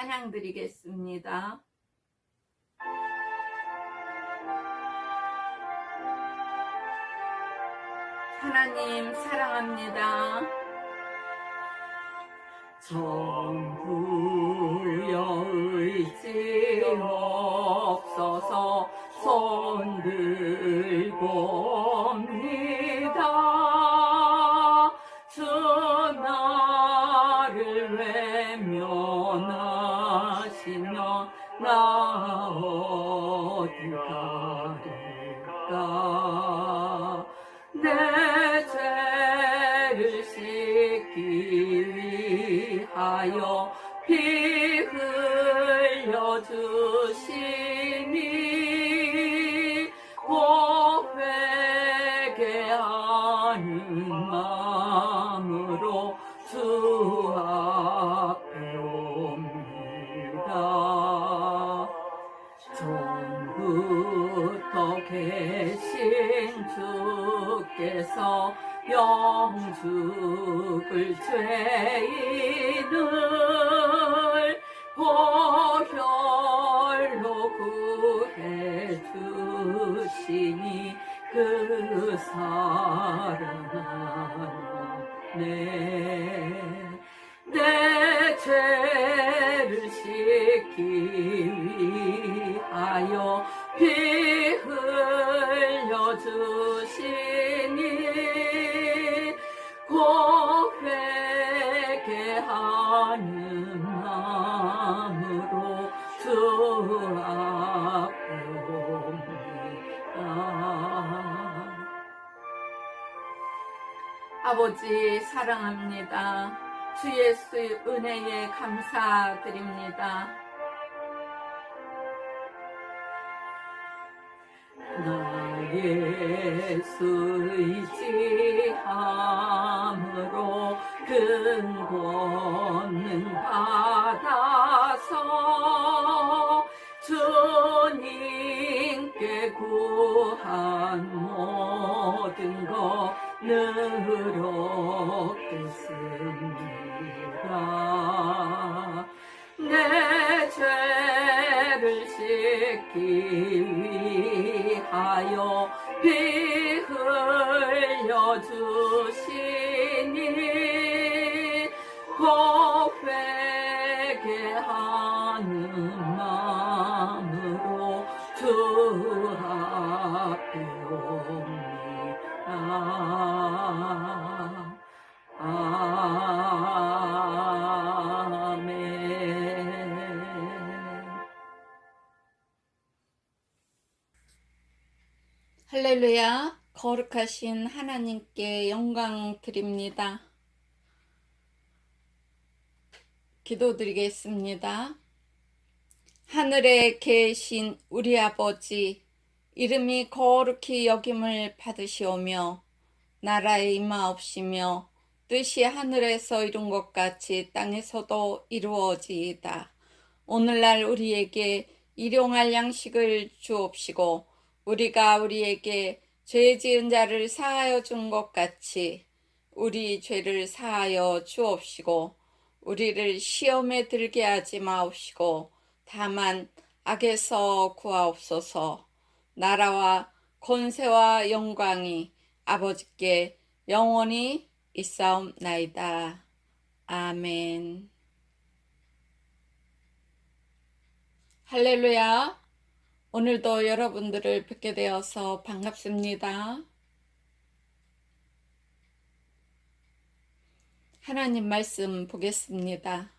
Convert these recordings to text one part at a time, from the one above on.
찬양 드리겠습니다. 하나님 사랑합니다. 전부여 의지 없어서 손 들고 옵니다. 주 나를 외면하시면 나 어디 가리까. 내 죄를 씻기 위하여 피 흘려 주시니 곧 회개하는 마음으로 주 앞에 옵니다. 전부터 계신 주께서 영죽을 죄인을 보혈로 구해 주시니 그 사랑하네. 내 죄를 씻기 위하여 피 흘려 주시니 곧 회개하는 마음으로 주 앞에 옵니다. 아버지 사랑합니다. 주 예수의 은혜에 감사드립니다. 나 예수 의지함으로 큰 권능 받아서 주님께 구한 모든 것 늘 얻겠습니다. 내 죄를 씻기 위하여 피 흘려 주시니 곧 회개하는 마음으로 주 앞에 옵니다. 할렐루야. 거룩하신 하나님께 영광 드립니다. 기도드리겠습니다. 하늘에 계신 우리 아버지, 이름이 거룩히 여김을 받으시오며 나라에 임하옵시며 뜻이 하늘에서 이룬 것 같이 땅에서도 이루어지이다. 오늘날 우리에게 일용할 양식을 주옵시고 우리가 우리에게 죄 지은 자를 사하여 준 것 같이 우리 죄를 사하여 주옵시고 우리를 시험에 들게 하지 마옵시고 다만 악에서 구하옵소서. 나라와 권세와 영광이 아버지께 영원히 있사옵나이다. 아멘. 할렐루야. 오늘도 여러분들을 뵙게 되어서 반갑습니다. 하나님 말씀 보겠습니다.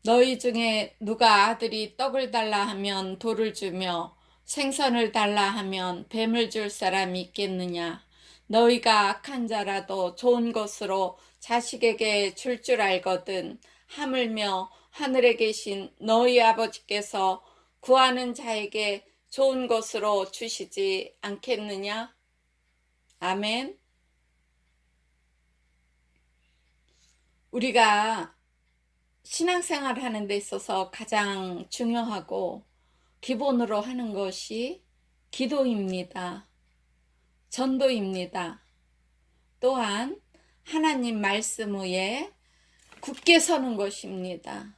너희 중에 누가 아들이 떡을 달라 하면 돌을 주며 생선을 달라 하면 뱀을 줄 사람이 있겠느냐? 너희가 악한 자라도 좋은 것으로 자식에게 줄 줄 알거든 하물며 하늘에 계신 너희 아버지께서 구하는 자에게 좋은 것으로 주시지 않겠느냐? 아멘. 우리가 신앙생활 하는 데 있어서 가장 중요하고 기본으로 하는 것이 기도입니다. 전도입니다. 또한 하나님 말씀 위에 굳게 서는 것입니다.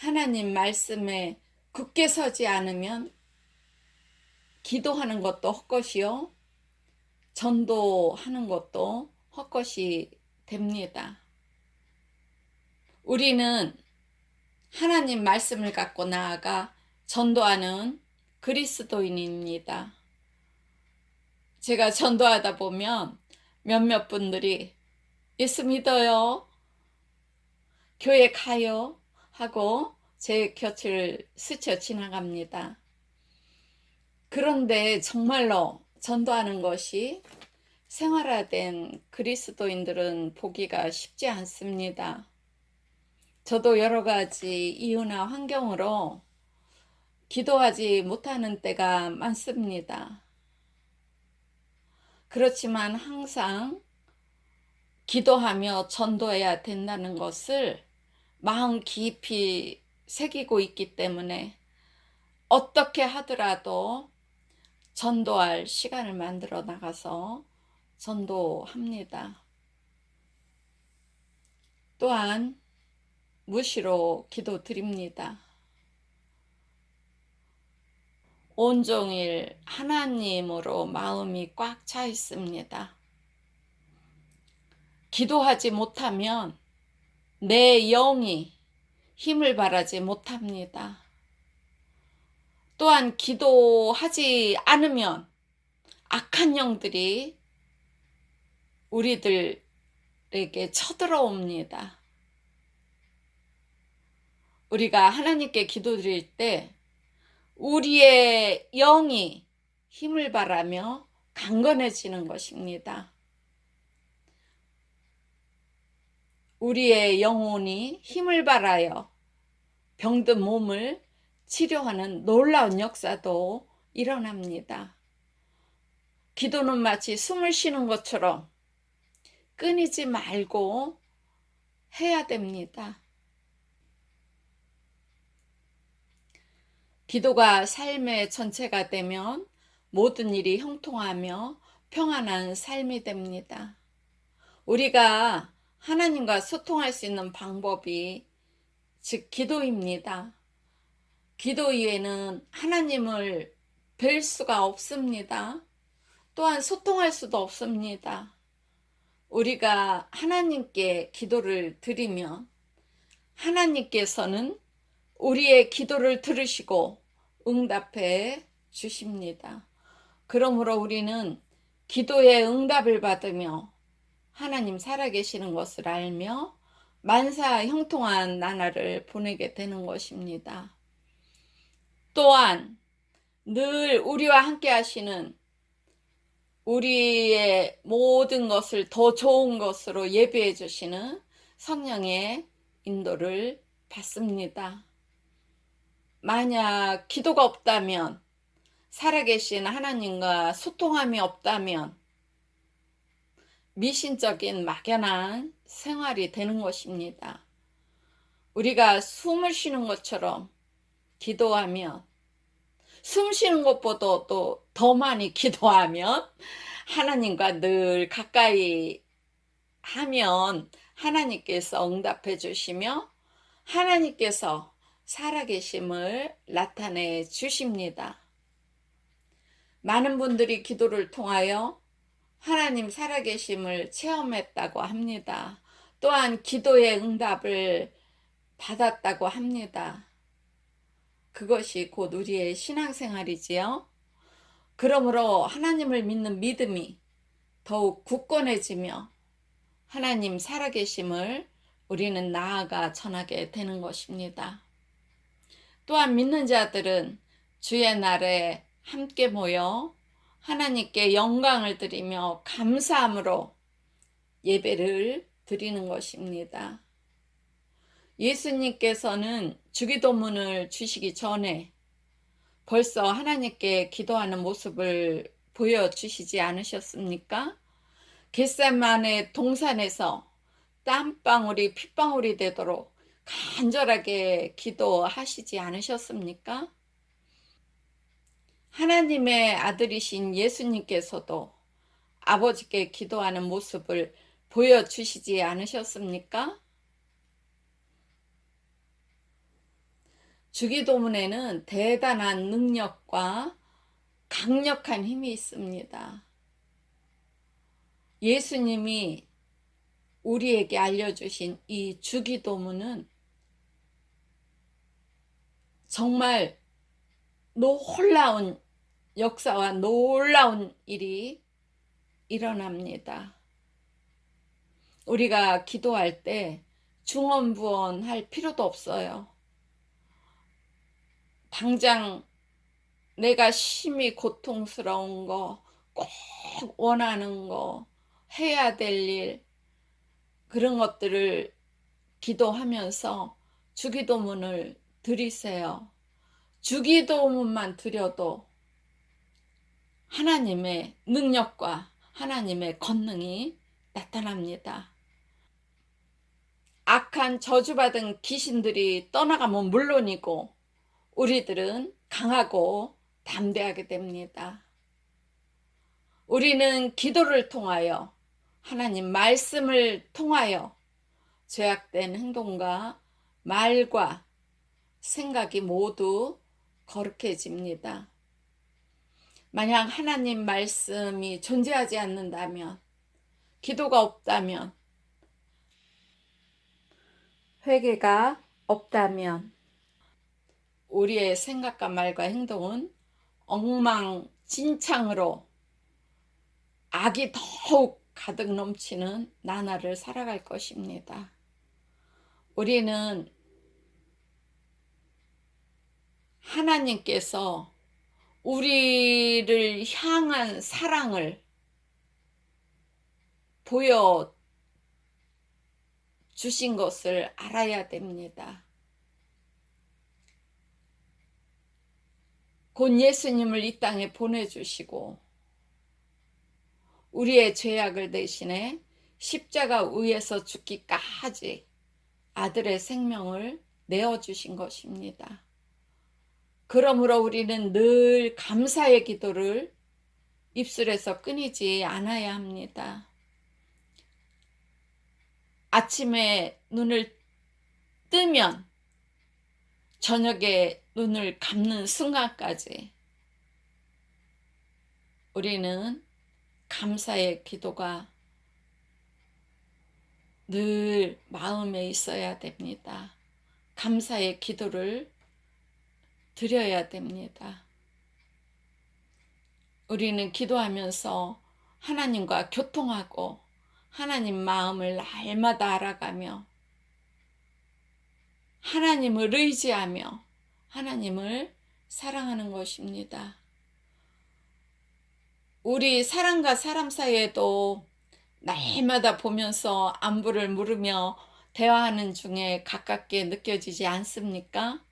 하나님 말씀에 굳게 서지 않으면 기도하는 것도 헛것이요, 전도하는 것도 헛것이 됩니다. 우리는 하나님 말씀을 갖고 나아가 전도하는 그리스도인입니다. 제가 전도하다 보면 몇몇 분들이 예수 믿어요, 교회 가요 하고 제 곁을 스쳐 지나갑니다. 그런데 정말로 전도하는 것이 생활화된 그리스도인들은 보기가 쉽지 않습니다. 저도 여러 가지 이유나 환경으로 기도하지 못하는 때가 많습니다. 그렇지만 항상 기도하며 전도해야 된다는 것을 마음 깊이 새기고 있기 때문에 어떻게 하더라도 전도할 시간을 만들어 나가서 전도합니다. 또한 무시로 기도드립니다. 온종일 하나님으로 마음이 꽉 차 있습니다. 기도하지 못하면 내 영이 힘을 발하지 못합니다. 또한 기도하지 않으면 악한 영들이 우리들에게 쳐들어옵니다. 우리가 하나님께 기도드릴 때 우리의 영이 힘을 발하며 강건해지는 것입니다. 우리의 영혼이 힘을 발하여 병든 몸을 치료하는 놀라운 역사도 일어납니다. 기도는 마치 숨을 쉬는 것처럼 끊이지 말고 해야 됩니다. 기도가 삶의 전체가 되면 모든 일이 형통하며 평안한 삶이 됩니다. 우리가 하나님과 소통할 수 있는 방법이 즉 기도입니다. 기도 이외에는 하나님을 뵐 수가 없습니다. 또한 소통할 수도 없습니다. 우리가 하나님께 기도를 드리면 하나님께서는 우리의 기도를 들으시고 응답해 주십니다. 그러므로 우리는 기도의 응답을 받으며 하나님 살아계시는 것을 알며 만사 형통한 나날을 보내게 되는 것입니다. 또한 늘 우리와 함께 하시는 우리의 모든 것을 더 좋은 것으로 예비해 주시는 성령의 인도를 받습니다. 만약 기도가 없다면, 살아계신 하나님과 소통함이 없다면 미신적인 막연한 생활이 되는 것입니다. 우리가 숨을 쉬는 것처럼 기도하면, 숨 쉬는 것보다 또 더 많이 기도하면 하나님과 늘 가까이 하면 하나님께서 응답해 주시며 하나님께서 살아계심을 나타내 주십니다. 많은 분들이 기도를 통하여 하나님 살아계심을 체험했다고 합니다. 또한 기도의 응답을 받았다고 합니다. 그것이 곧 우리의 신앙생활이지요. 그러므로 하나님을 믿는 믿음이 더욱 굳건해지며 하나님 살아계심을 우리는 나아가 전하게 되는 것입니다. 또한 믿는 자들은 주의 날에 함께 모여 하나님께 영광을 드리며 감사함으로 예배를 드리는 것입니다. 예수님께서는 주기도문을 주시기 전에 벌써 하나님께 기도하는 모습을 보여주시지 않으셨습니까? 겟세마네 동산에서 땀방울이 핏방울이 되도록 간절하게 기도하시지 않으셨습니까? 하나님의 아들이신 예수님께서도 아버지께 기도하는 모습을 보여주시지 않으셨습니까? 주기도문에는 대단한 능력과 강력한 힘이 있습니다. 예수님이 우리에게 알려주신 이 주기도문은 정말 놀라운 역사와 놀라운 일이 일어납니다. 우리가 기도할 때 중언부언할 필요도 없어요. 당장 내가 심히 고통스러운 거, 꼭 원하는 거, 해야 될 일, 그런 것들을 기도하면서 주기도문을 드리세요. 주기도문만 드려도 하나님의 능력과 하나님의 권능이 나타납니다. 악한 저주받은 귀신들이 떠나가면 물론이고 우리들은 강하고 담대하게 됩니다. 우리는 기도를 통하여 하나님 말씀을 통하여 죄악된 행동과 말과 생각이 모두 거룩해집니다. 만약 하나님 말씀이 존재하지 않는다면, 기도가 없다면, 회개가 없다면 우리의 생각과 말과 행동은 엉망진창으로 악이 더욱 가득 넘치는 나날을 살아갈 것입니다. 우리는 하나님께서 우리를 향한 사랑을 보여주신 것을 알아야 됩니다. 곧 예수님을 이 땅에 보내주시고 우리의 죄악을 대신해 십자가 위에서 죽기까지 아들의 생명을 내어주신 것입니다. 그러므로 우리는 늘 감사의 기도를 입술에서 끊이지 않아야 합니다. 아침에 눈을 뜨면 저녁에 눈을 감는 순간까지 우리는 감사의 기도가 늘 마음에 있어야 됩니다. 감사의 기도를 드려야 됩니다. 우리는 기도하면서 하나님과 교통하고 하나님 마음을 날마다 알아가며 하나님을 의지하며 하나님을 사랑하는 것입니다. 우리 사람과 사람 사이에도 날마다 보면서 안부를 물으며 대화하는 중에 가깝게 느껴지지 않습니까?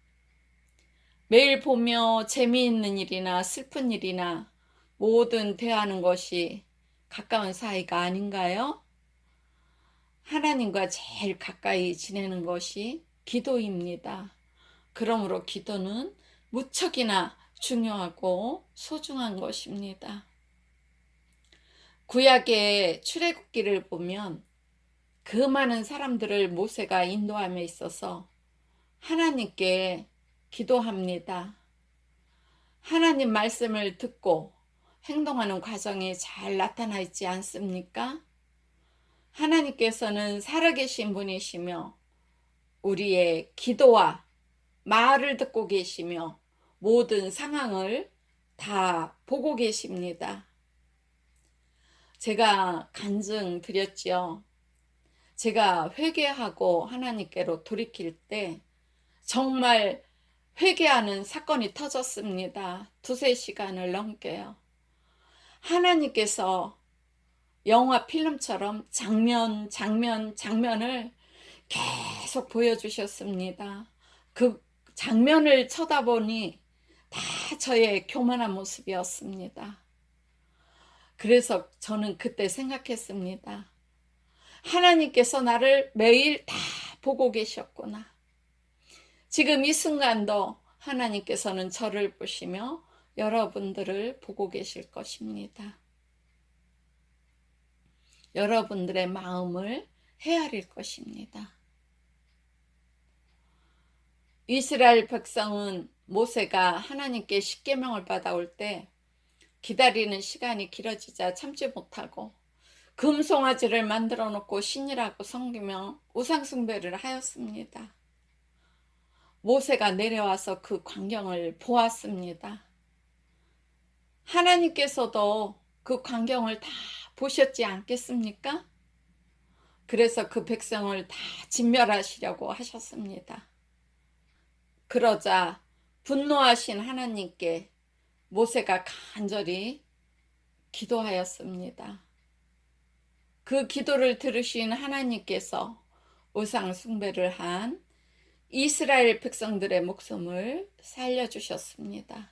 매일 보며 재미있는 일이나 슬픈 일이나 모든 대하는 것이 가까운 사이가 아닌가요? 하나님과 제일 가까이 지내는 것이 기도입니다. 그러므로 기도는 무척이나 중요하고 소중한 것입니다. 구약의 출애굽기를 보면 그 많은 사람들을 모세가 인도함에 있어서 하나님께 기도합니다. 하나님 말씀을 듣고 행동하는 과정이 잘 나타나 있지 않습니까? 하나님께서는 살아계신 분이시며 우리의 기도와 말을 듣고 계시며 모든 상황을 다 보고 계십니다. 제가 간증 드렸죠. 제가 회개하고 하나님께로 돌이킬 때 정말 회개하는 사건이 터졌습니다. 2-3시간을 넘게요. 하나님께서 영화 필름처럼 장면을 계속 보여주셨습니다. 그 장면을 쳐다보니 다 저의 교만한 모습이었습니다. 그래서 저는 그때 생각했습니다. 하나님께서 나를 매일 다 보고 계셨구나. 지금 이 순간도 하나님께서는 저를 보시며 여러분들을 보고 계실 것입니다. 여러분들의 마음을 헤아릴 것입니다. 이스라엘 백성은 모세가 하나님께 십계명을 받아올 때 기다리는 시간이 길어지자 참지 못하고 금송아지를 만들어 놓고 신이라고 섬기며 우상숭배를 하였습니다. 모세가 내려와서 그 광경을 보았습니다. 하나님께서도 그 광경을 다 보셨지 않겠습니까? 그래서 그 백성을 다 진멸하시려고 하셨습니다. 그러자 분노하신 하나님께 모세가 간절히 기도하였습니다. 그 기도를 들으신 하나님께서 우상 숭배를 한 이스라엘 백성들의 목숨을 살려주셨습니다.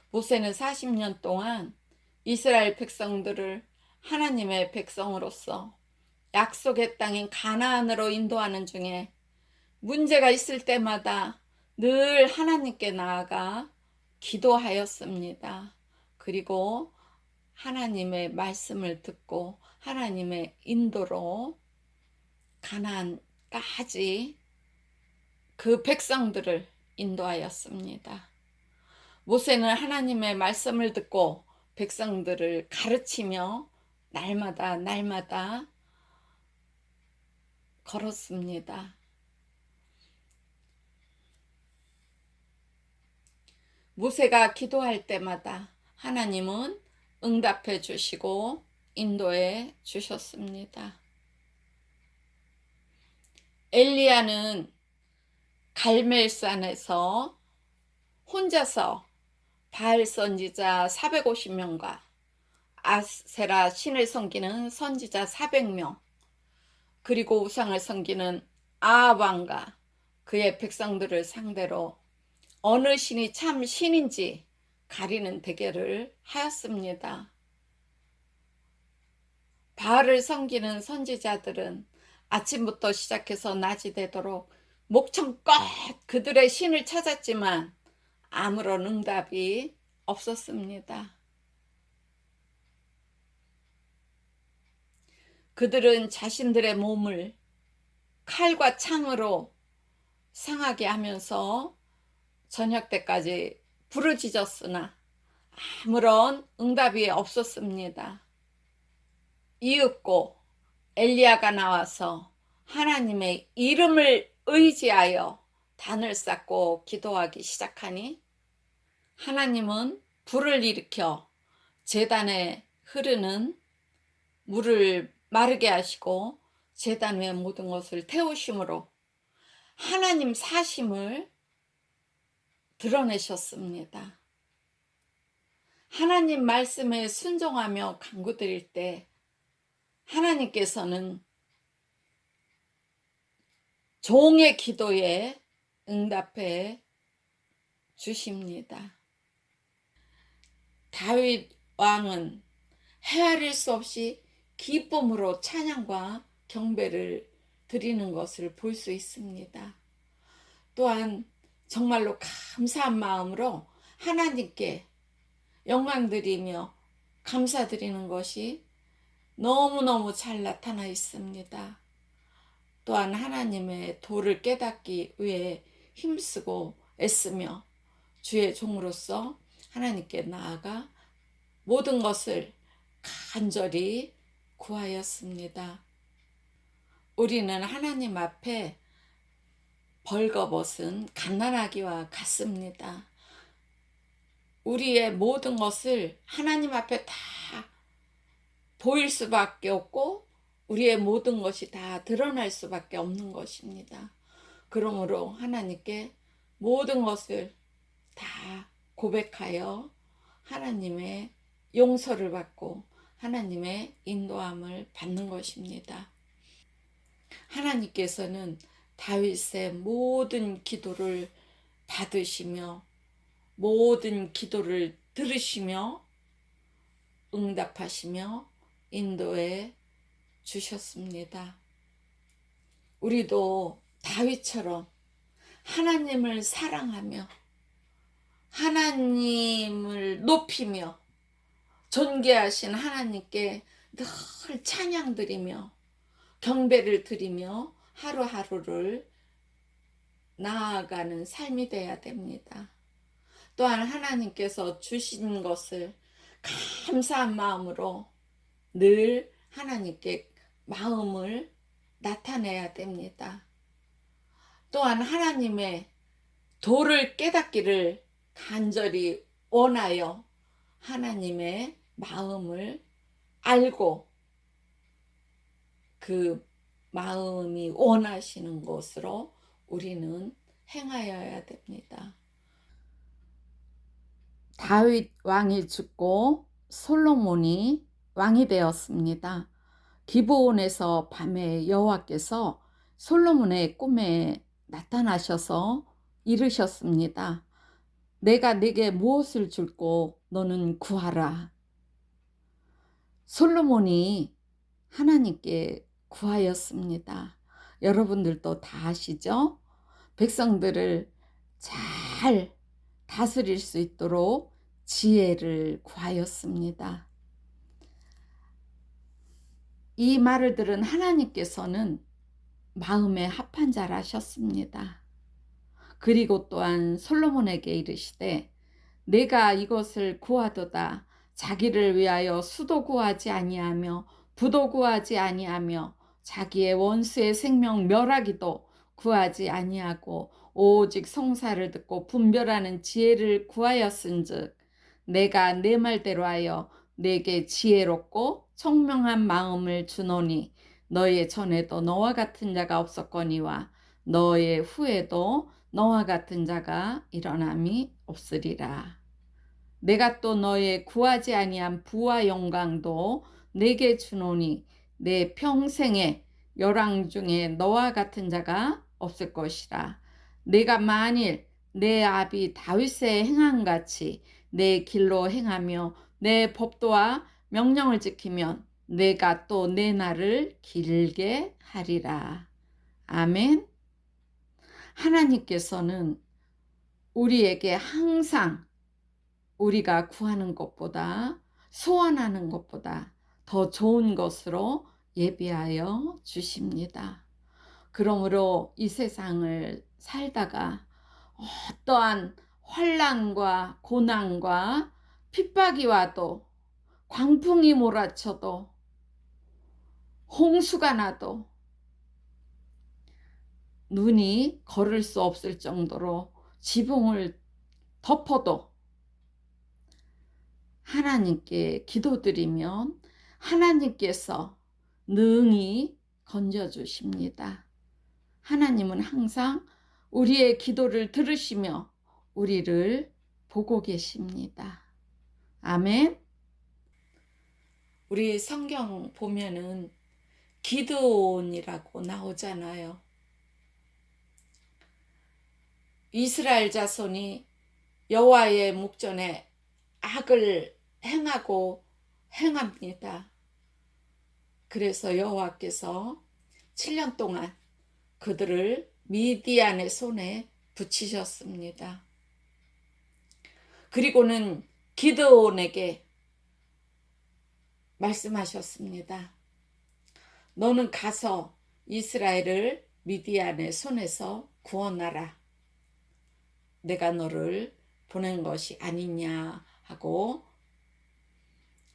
모세는 40년 동안 이스라엘 백성들을 하나님의 백성으로서 약속의 땅인 가나안으로 인도하는 중에 문제가 있을 때마다 늘 하나님께 나아가 기도하였습니다. 그리고 하나님의 말씀을 듣고 하나님의 인도로 가나안까지 그 백성들을 인도하였습니다. 모세는 하나님의 말씀을 듣고 백성들을 가르치며 날마다 걸었습니다. 모세가 기도할 때마다 하나님은 응답해 주시고 인도해 주셨습니다. 엘리야는 갈멜산에서 혼자서 바알 선지자 450명과 아세라 신을 섬기는 선지자 400명, 그리고 우상을 섬기는 아합 왕과 그의 백성들을 상대로 어느 신이 참 신인지 가리는 대결을 하였습니다. 바알을 섬기는 선지자들은 아침부터 시작해서 낮이 되도록 목청껏 그들의 신을 찾았지만 아무런 응답이 없었습니다. 그들은 자신들의 몸을 칼과 창으로 상하게 하면서 저녁 때까지 부르짖었으나 아무런 응답이 없었습니다. 이윽고 엘리야가 나와서 하나님의 이름을 의지하여 단을 쌓고 기도하기 시작하니 하나님은 불을 일으켜 제단에 흐르는 물을 마르게 하시고 제단 위의 모든 것을 태우심으로 하나님 사심을 드러내셨습니다. 하나님 말씀에 순종하며 간구드릴 때 하나님께서는 종의 기도에 응답해 주십니다. 다윗 왕은 헤아릴 수 없이 기쁨으로 찬양과 경배를 드리는 것을 볼 수 있습니다. 또한 정말로 감사한 마음으로 하나님께 영광 드리며 감사드리는 것이 너무너무 잘 나타나 있습니다. 또한 하나님의 도를 깨닫기 위해 힘쓰고 애쓰며 주의 종으로서 하나님께 나아가 모든 것을 간절히 구하였습니다. 우리는 하나님 앞에 벌거벗은 갓난아기와 같습니다. 우리의 모든 것을 하나님 앞에 다 보일 수밖에 없고 우리의 모든 것이 다 드러날 수밖에 없는 것입니다. 그러므로 하나님께 모든 것을 다 고백하여 하나님의 용서를 받고 하나님의 인도함을 받는 것입니다. 하나님께서는 다윗의 모든 기도를 받으시며 모든 기도를 들으시며 응답하시며 인도해 주셨습니다. 우리도 다윗처럼 하나님을 사랑하며 하나님을 높이며 존귀하신 하나님께 늘 찬양 드리며 경배를 드리며 하루하루를 나아가는 삶이 돼야 됩니다. 또한 하나님께서 주신 것을 감사한 마음으로 늘 하나님께 마음을 나타내야 됩니다. 또한 하나님의 도를 깨닫기를 간절히 원하여 하나님의 마음을 알고 그 마음이 원하시는 것으로 우리는 행하여야 됩니다. 다윗 왕이 죽고 솔로몬이 왕이 되었습니다. 기브온에서 밤에 여호와께서 솔로몬의 꿈에 나타나셔서 이르셨습니다. 내가 네게 무엇을 줄고 너는 구하라. 솔로몬이 하나님께 구하였습니다. 여러분들도 다 아시죠? 백성들을 잘 다스릴 수 있도록 지혜를 구하였습니다. 이 말을 들은 하나님께서는 마음에 합한 자라셨습니다. 그리고 또한 솔로몬에게 이르시되 내가 이것을 구하도다. 자기를 위하여 수도 구하지 아니하며 부도 구하지 아니하며 자기의 원수의 생명 멸하기도 구하지 아니하고 오직 성사를 듣고 분별하는 지혜를 구하였은즉 내가 내 말대로 하여 내게 지혜롭고 청명한 마음을 주노니 너의 전에도 너와 같은 자가 없었거니와 너의 후에도 너와 같은 자가 일어남이 없으리라. 내가 또 너의 구하지 아니한 부와 영광도 내게 주노니 내 평생의 열왕 중에 너와 같은 자가 없을 것이라. 내가 만일 내 아비 다윗의 행함같이 내 길로 행하며 내 법도와 명령을 지키면 내가 또 내 날을 길게 하리라. 아멘. 하나님께서는 우리에게 항상 우리가 구하는 것보다 소원하는 것보다 더 좋은 것으로 예비하여 주십니다. 그러므로 이 세상을 살다가 어떠한 환난과 고난과 핍박이 와도 광풍이 몰아쳐도 홍수가 나도 눈이 걸을 수 없을 정도로 지붕을 덮어도 하나님께 기도드리면 하나님께서 능히 건져주십니다. 하나님은 항상 우리의 기도를 들으시며 우리를 보고 계십니다. 아멘. 우리 성경 보면은 기드온이라고 나오잖아요. 이스라엘 자손이 여호와의 목전에 악을 행하고 행합니다. 그래서 여호와께서 7년 동안 그들을 미디안의 손에 붙이셨습니다. 그리고는 기드온에게 말씀하셨습니다. 너는 가서 이스라엘을 미디안의 손에서 구원하라. 내가 너를 보낸 것이 아니냐 하고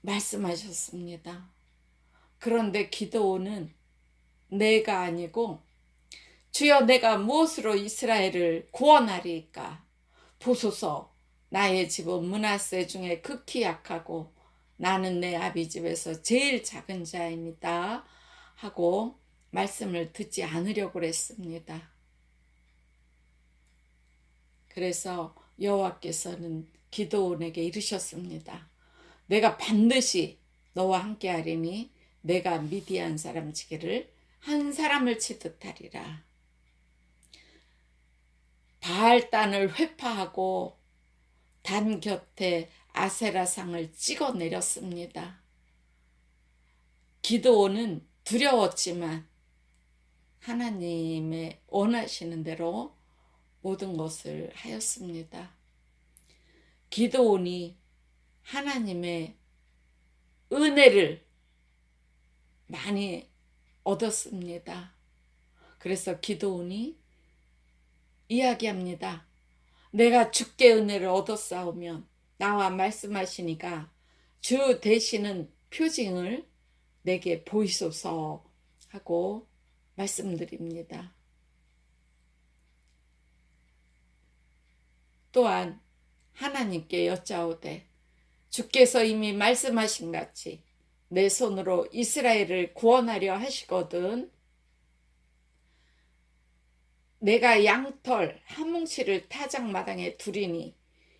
말씀하셨습니다. 그런데 기드온은 내가 아니고 주여 내가 무엇으로 이스라엘을 구원하리까? 보소서 나의 집은 므낫세 중에 극히 약하고 나는 내 아비 집에서 제일 작은 자입니다 하고 말씀을 듣지 않으려고 그랬습니다. 그래서 여호와께서는 기드온에게 이르셨습니다. 내가 반드시 너와 함께 하리니 내가 미디안 사람 치기를 한 사람을 치듯 하리라. 바알단을 회파하고 단 곁에 아세라상을 찍어 내렸습니다. 기드온은 두려웠지만 하나님의 원하시는 대로 모든 것을 하였습니다. 기드온이 하나님의 은혜를 많이 얻었습니다. 그래서 기드온이 이야기합니다. 내가 주께 은혜를 얻었사오면 나와 말씀하시니까 주 되시는 표징을 내게 보이소서 하고 말씀드립니다. 또한 하나님께 여짜오되 주께서 이미 말씀하신 같이 내 손으로 이스라엘을 구원하려 하시거든 내가 양털 한 뭉치를 타작마당에 두리니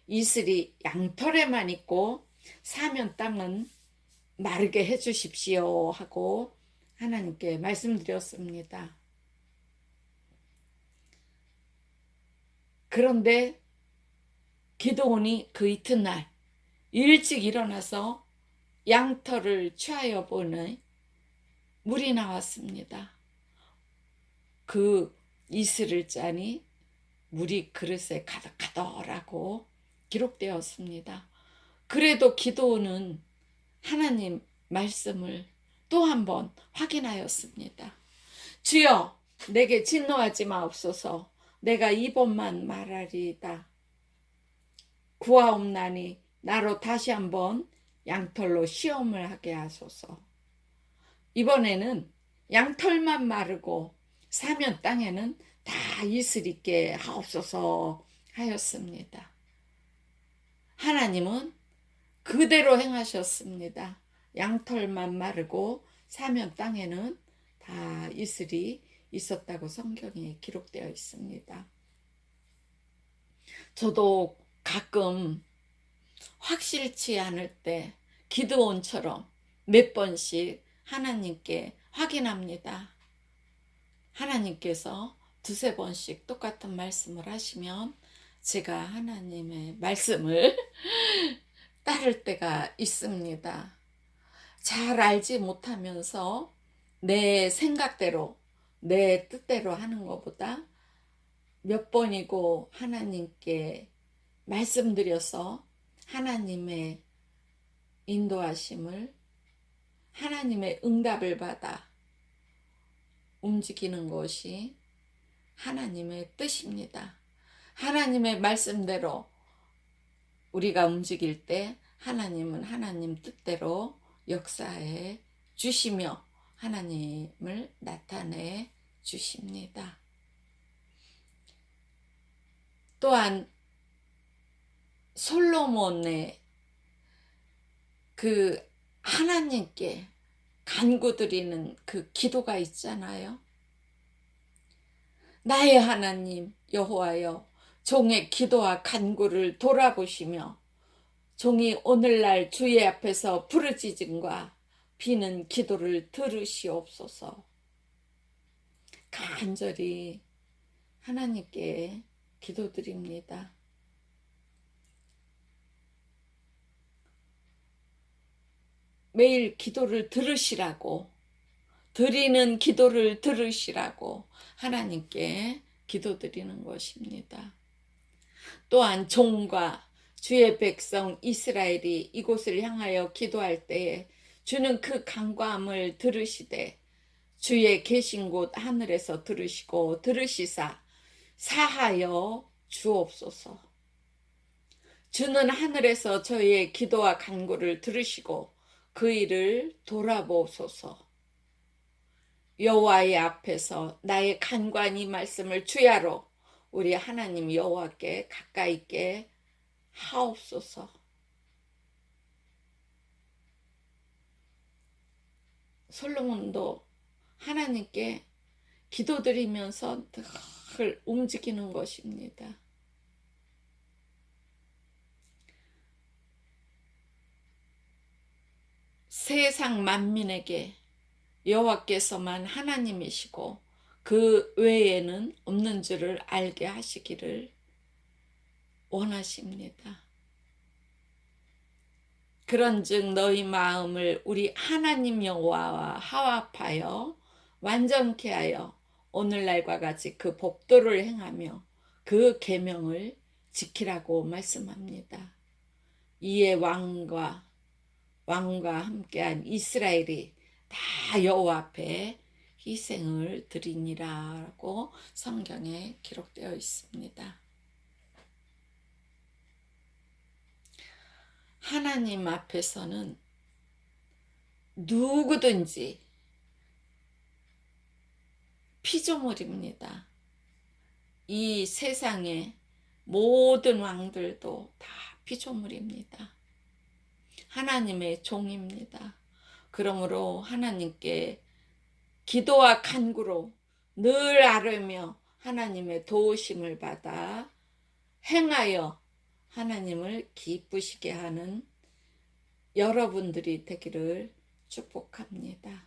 이슬이 양털에만 있고 사면 땅은 마르게 해주십시오 하고 하나님께 말씀드렸습니다. 그런데 기드온이 그 이튿날 일찍 일어나서 양털을 취하여 보니 물이 나왔습니다. 그 이슬을 짜니 물이 그릇에 가득하더라고 기록되었습니다. 그래도 기드온은 하나님 말씀을 또 한 번 확인하였습니다. 주여 내게 진노하지 마옵소서. 내가 이번만 말하리이다. 구하옵나니 나로 다시 한번 양털로 시험을 하게 하소서. 이번에는 양털만 마르고 사면 땅에는 다 이슬 있게 하옵소서 하였습니다. 하나님은 그대로 행하셨습니다. 양털만 마르고 사면 땅에는 다 이슬이 있었다고 성경에 기록되어 있습니다. 저도 가끔 확실치 않을 때 기드온처럼 몇 번씩 하나님께 확인합니다. 하나님께서 두세 번씩 똑같은 말씀을 하시면 제가 하나님의 말씀을 따를 때가 있습니다. 잘 알지 못하면서 내 생각대로 내 뜻대로 하는 것보다 몇 번이고 하나님께 말씀드려서 하나님의 인도하심을 하나님의 응답을 받아 움직이는 것이 하나님의 뜻입니다. 하나님의 말씀대로 우리가 움직일 때 하나님은 하나님 뜻대로 역사해 주시며 하나님을 나타내 주십니다. 또한 솔로몬의 그 하나님께 간구드리는 그 기도가 있잖아요. 나의 하나님 여호와여, 종의 기도와 간구를 돌아보시며 종이 오늘날 주의 앞에서 부르짖음과 비는 기도를 들으시옵소서. 간절히 하나님께 기도드립니다. 매일 기도를 들으시라고, 드리는 기도를 들으시라고 하나님께 기도드리는 것입니다. 또한 종과 주의 백성 이스라엘이 이곳을 향하여 기도할 때에 주는 그 간구함을 들으시되 주의 계신 곳 하늘에서 들으시고 들으시사 사하여 주옵소서. 주는 하늘에서 저희의 기도와 간구를 들으시고 그 일을 돌아보소서. 여호와의 앞에서 나의 간구한 이 말씀을 주야로 우리 하나님 여호와께 가까이 있게 하옵소서. 솔로몬도 하나님께 기도드리면서 늘 움직이는 것입니다. 세상 만민에게 여호와께서만 하나님이시고 그 외에는 없는 줄을 알게 하시기를 원하십니다. 그런즉 너희 마음을 우리 하나님 여호와와 화합하여 완전케 하여 오늘날과 같이 그 법도를 행하며 그 계명을 지키라고 말씀합니다. 이에 왕과 함께한 이스라엘이 다 여호와 앞에 희생을 드리니라고 성경에 기록되어 있습니다. 하나님 앞에서는 누구든지 피조물입니다. 이 세상의 모든 왕들도 다 피조물입니다. 하나님의 종입니다. 그러므로 하나님께 기도와 간구로 늘 아뢰며 하나님의 도우심을 받아 행하여 하나님을 기쁘시게 하는 여러분들이 되기를 축복합니다.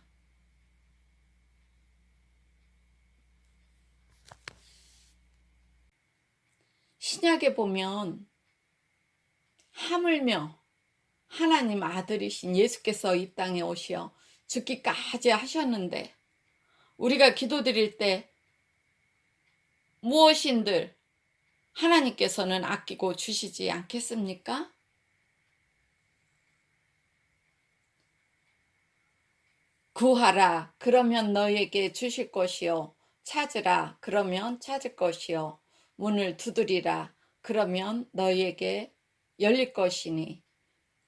신약에 보면 하물며 하나님 아들이신 예수께서 이 땅에 오시어 죽기까지 하셨는데 우리가 기도드릴 때 무엇인들 하나님께서는 아끼고 주시지 않겠습니까? 구하라 그러면 너에게 주실 것이요 찾으라 그러면 찾을 것이요 문을 두드리라 그러면 너희에게 열릴 것이니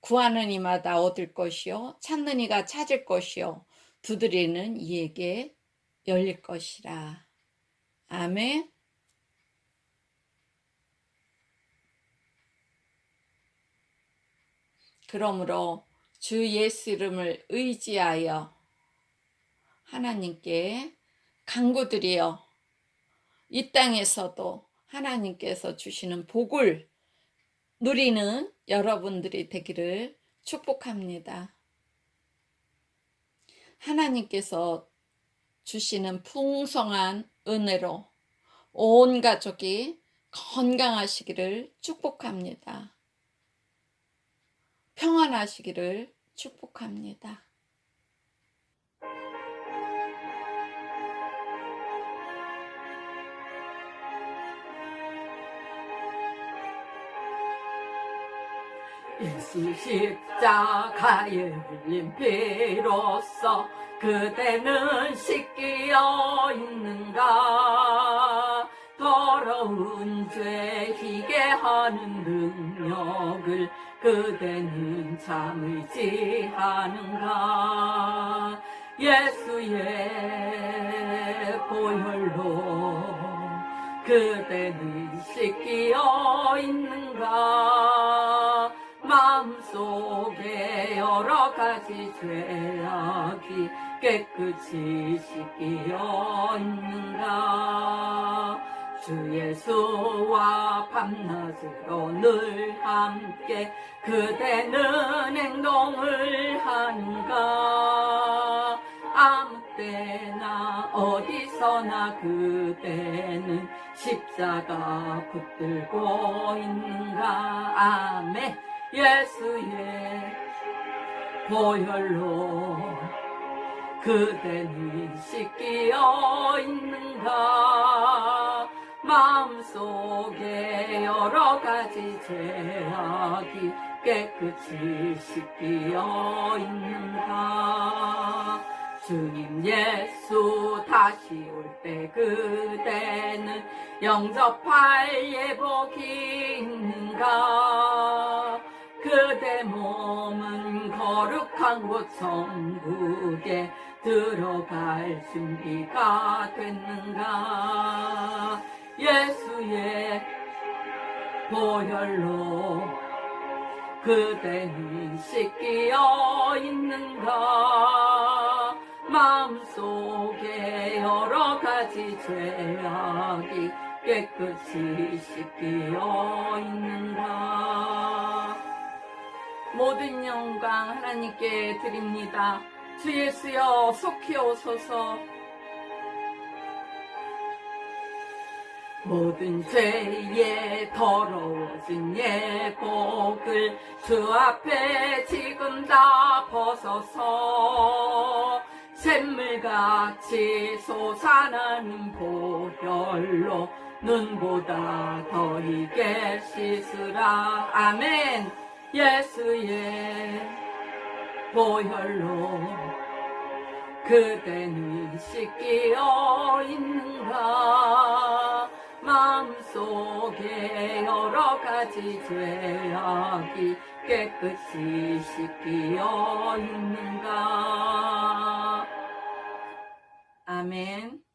구하는 이마다 얻을 것이요 찾는 이가 찾을 것이요 두드리는 이에게 열릴 것이라. 아멘. 그러므로 주 예수 이름을 의지하여 하나님께 간구드리어 이 땅에서도 하나님께서 주시는 복을 누리는 여러분들이 되기를 축복합니다. 하나님께서 주시는 풍성한 은혜로 온 가족이 건강하시기를 축복합니다. 평안하시기를 축복합니다. 예수 십자가에 흘린 피로써 그대는 씻기어 있는가. 더러운 죄 희게 하는 능력을 그대는 참 의지하는가. 예수의 보혈로 그대는 씻기어 있는가. 마음속에 여러 가지 죄악이 깨끗이 씻기어 있는가. 주 예수와 밤낮으로 늘 함께 그대는 행동을 하는가. 아무 때나 어디서나 그대는 십자가 붙들고 있는가. 아멘. 예수의 보혈로 그대는 씻기어 있는가. 마음속에 여러 가지 죄악이 깨끗이 씻기어 있는가. 주님 예수 다시 올 때 그대는 영접할 예복이 있는가. 그대 몸은 거룩한 곳 천국에 들어갈 준비가 됐는가. 예수의 보혈로 그대는 씻기어 있는가. 마음속에 여러 가지 죄악이 깨끗이 씻기어 있는가. 모든 영광 하나님께 드립니다. 주 예수여 속히 오소서. 모든 죄에 더러워진 예복을 주 앞에 지금 다 벗어서 샘물같이 솟아나는 보혈로 눈보다 더 익게 씻으라. 아멘. 예수의 보혈로 그대는 씻기어 있는가 마음속에 여러 가지 죄악이 깨끗이 씻기어 있는가. 아멘.